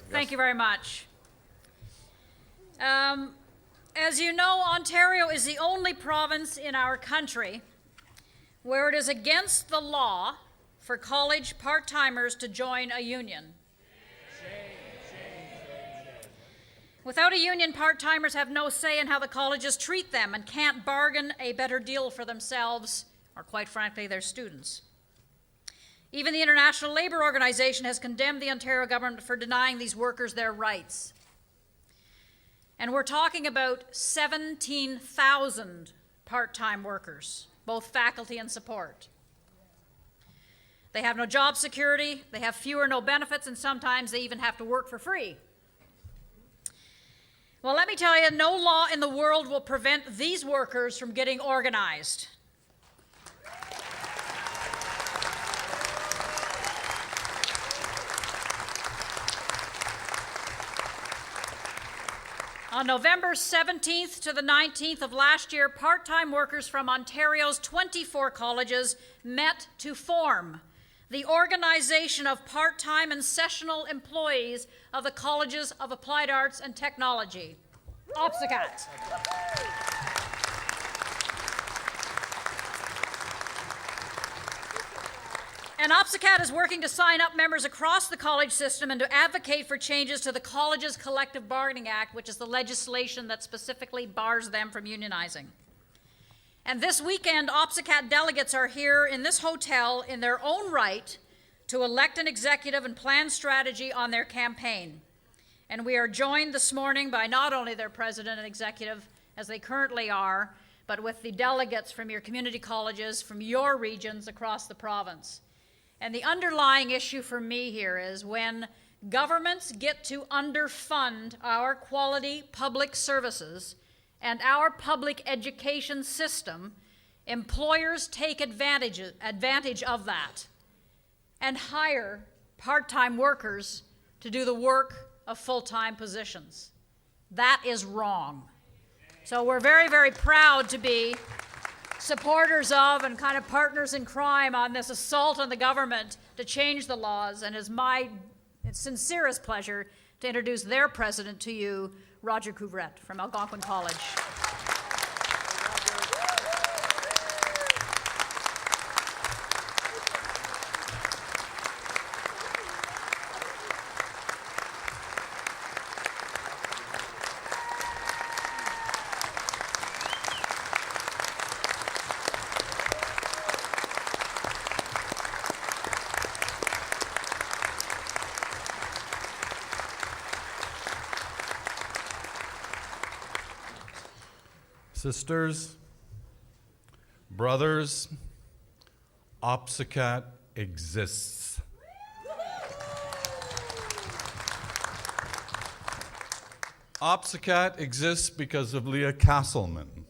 Thank you very much. As you know, Ontario is the only province in our country where it is against the law for college part-timers to join a union. Without a union, part-timers have no say in how the colleges treat them and can't bargain a better deal for themselves or, quite frankly, their students. Even the International Labour Organization has condemned the Ontario government for denying these workers their rights. And we're talking about 17,000 part-time workers, both faculty and support. They have no job security, they have few or no benefits, and sometimes they even have to work for free. Well, let me tell you, no law in the world will prevent these workers from getting organized. On November 17th to the 19th of last year, part-time workers from Ontario's 24 colleges met to form the Organization of Part-Time and Sessional Employees of the Colleges of Applied Arts and Technology, OPSECAAT. And OPSECAAT is working to sign up members across the college system and to advocate for changes to the Colleges Collective Bargaining Act, which is the legislation that specifically bars them from unionizing. And this weekend, OPSECAAT delegates are here in this hotel in their own right to elect an executive and plan strategy on their campaign. And we are joined this morning by not only their president and executive, as they currently are, but with the delegates from your community colleges, from your regions across the province. And the underlying issue for me here is when governments get to underfund our quality public services and our public education system, employers take advantage of that and hire part-time workers to do the work of full-time positions. That is wrong. So we're very, very proud to be supporters of and kind of partners in crime on this assault on the government to change the laws, and it's my sincerest pleasure to introduce their president to you, Roger Couvrette from Algonquin College. Sisters, brothers, OPSECAAT exists. OPSECAAT exists because of Leah Castleman.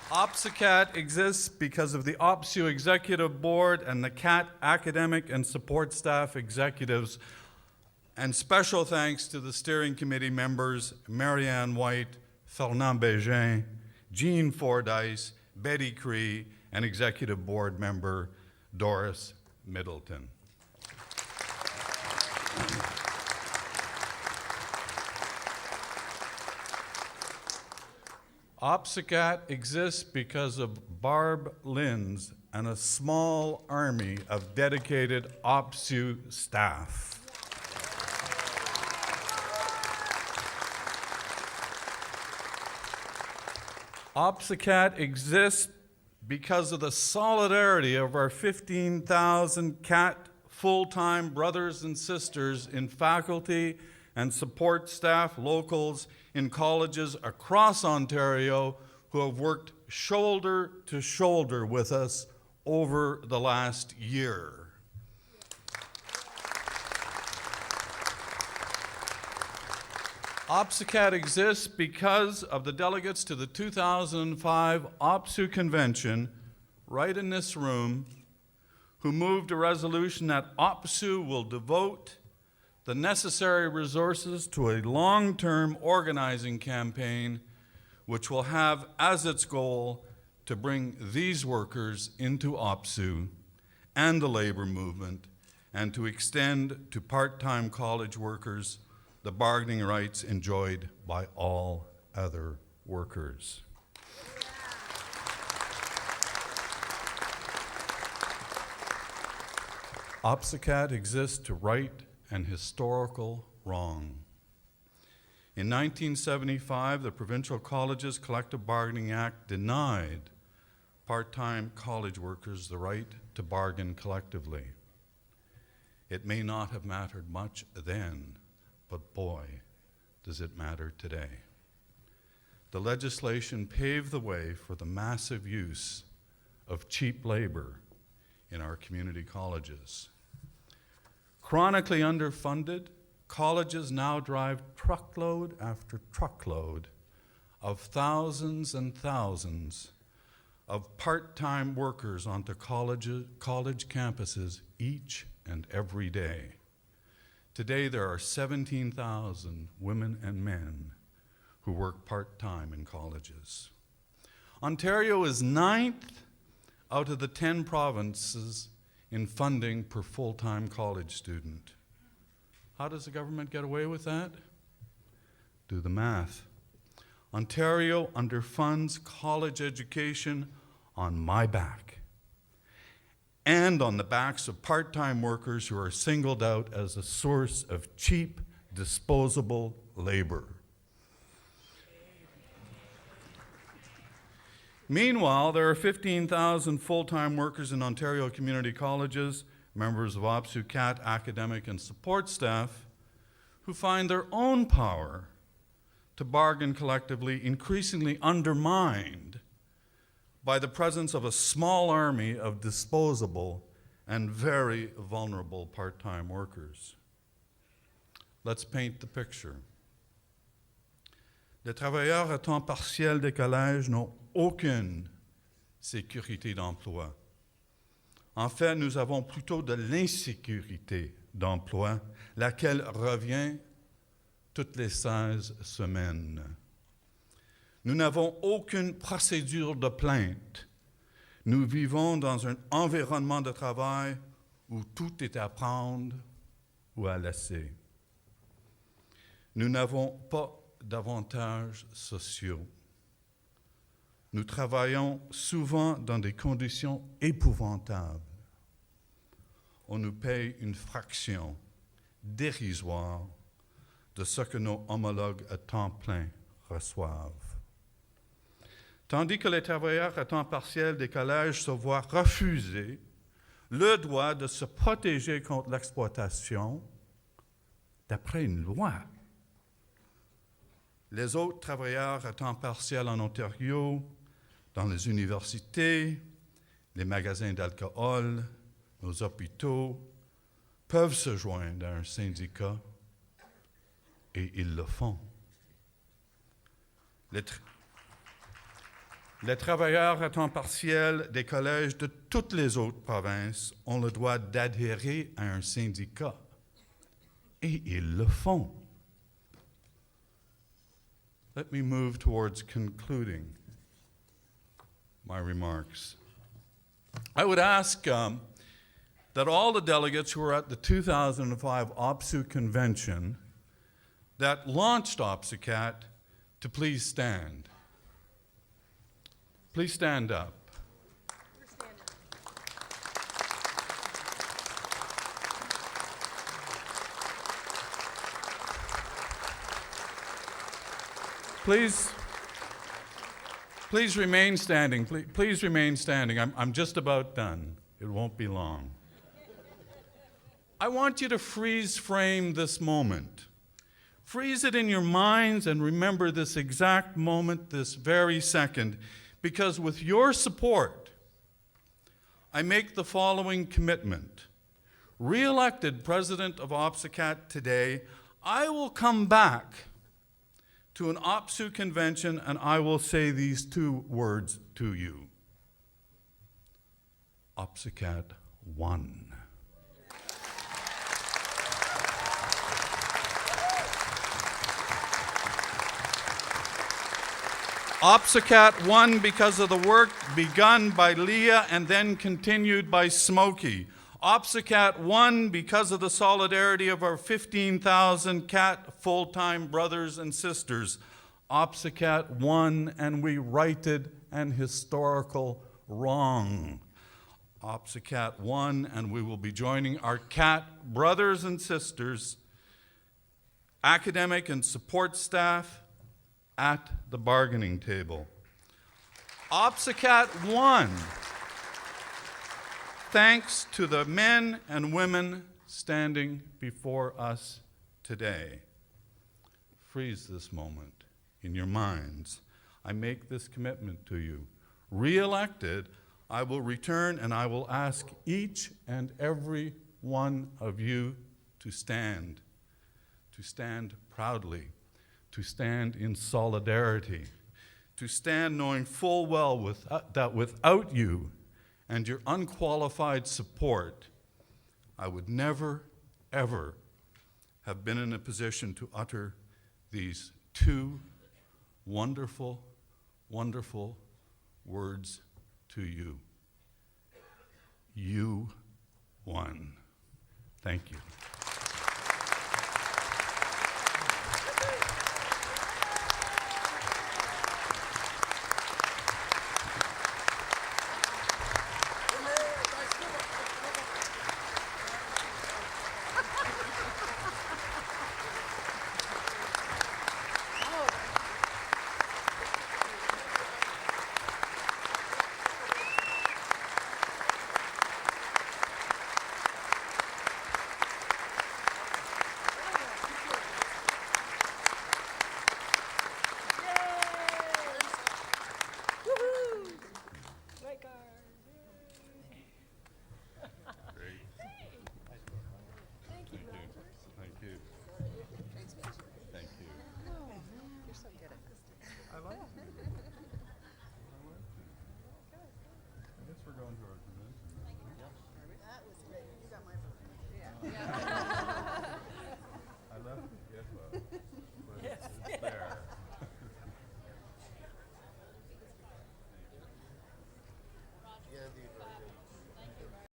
OPSECAAT exists because of the OPSU Executive Board and the CAT academic and support staff executives. And special thanks to the steering committee members, Marianne White, Fernand Bégin, Jean Fordyce, Betty Cree, and executive board member Doris Middleton. OPSECAAT exists because of Barb Linz and a small army of dedicated OPSU staff. OPSECAAT exists because of the solidarity of our 15,000 CAT full-time brothers and sisters in faculty and support staff locals in colleges across Ontario who have worked shoulder to shoulder with us over the last year. OPSECAAT exists because of the delegates to the 2005 OPSU Convention, right in this room, who moved a resolution that OPSU will devote the necessary resources to a long-term organizing campaign which will have as its goal to bring these workers into OPSU and the labor movement, and to extend to part-time college workers the bargaining rights enjoyed by all other workers. OPSECAAT exists to right an historical wrong. In 1975, the Provincial Colleges Collective Bargaining Act denied part-time college workers the right to bargain collectively. It may not have mattered much then, but boy, does it matter today. The legislation paved the way for the massive use of cheap labor in our community colleges. Chronically underfunded, colleges now drive truckload after truckload of thousands and thousands of part-time workers onto college campuses each and every day. Today, there are 17,000 women and men who work part-time in colleges. Ontario is 9th out of the 10 provinces in funding per full-time college student. How does the government get away with that? Do the math. Ontario underfunds college education on my back and on the backs of part-time workers who are singled out as a source of cheap, disposable labor. Meanwhile, there are 15,000 full-time workers in Ontario community colleges, members of OPSECAAT academic and support staff, who find their own power to bargain collectively increasingly undermined by the presence of a small army of disposable and very vulnerable part-time workers. Let's paint the picture. Les travailleurs à temps partiel des collèges n'ont aucune sécurité d'emploi. En fait, nous avons plutôt de l'insécurité d'emploi, laquelle revient toutes les 16 semaines. Nous n'avons aucune procédure de plainte. Nous vivons dans un environnement de travail où tout est à prendre ou à laisser. Nous n'avons pas d'avantages sociaux. Nous travaillons souvent dans des conditions épouvantables. On nous paye une fraction dérisoire de ce que nos homologues à temps plein reçoivent. Tandis que les travailleurs à temps partiel des collèges se voient refuser le droit de se protéger contre l'exploitation d'après une loi. Les autres travailleurs à temps partiel en Ontario, dans les universités, les magasins d'alcool, nos hôpitaux, peuvent se joindre à un syndicat et ils le font. Les travailleurs à temps partiel des collèges de toutes les autres provinces ont le droit d'adhérer à un syndicat et ils le font. Let me move towards concluding my remarks. I would ask that all the delegates who were at the 2005 OPSECAAT convention that launched OPSECAAT to please stand. Please stand up. Please remain standing. Please remain standing. I'm just about done. It won't be long. I want you to freeze frame this moment. Freeze it in your minds and remember this exact moment, this very second, because with your support, I make the following commitment. Re-elected president of OPSECAAT today, I will come back to an OPSECAAT convention and I will say these two words to you. OPSECAAT won. OPSECAAT won because of the work begun by Leah and then continued by Smokey. OPSECAT won because of the solidarity of our 15,000 CAT full-time brothers and sisters. OPSECAT won, and we righted an historical wrong. OPSECAT won, and we will be joining our CAT brothers and sisters, academic and support staff, at the bargaining table. OPSECAT won, thanks to the men and women standing before us today. Freeze this moment in your minds. I make this commitment to you. Re-elected, I will return and I will ask each and every one of you to stand proudly, to stand in solidarity, to stand knowing full well that without you and your unqualified support, I would never, ever have been in a position to utter these two wonderful, wonderful words to you. You won. Thank you.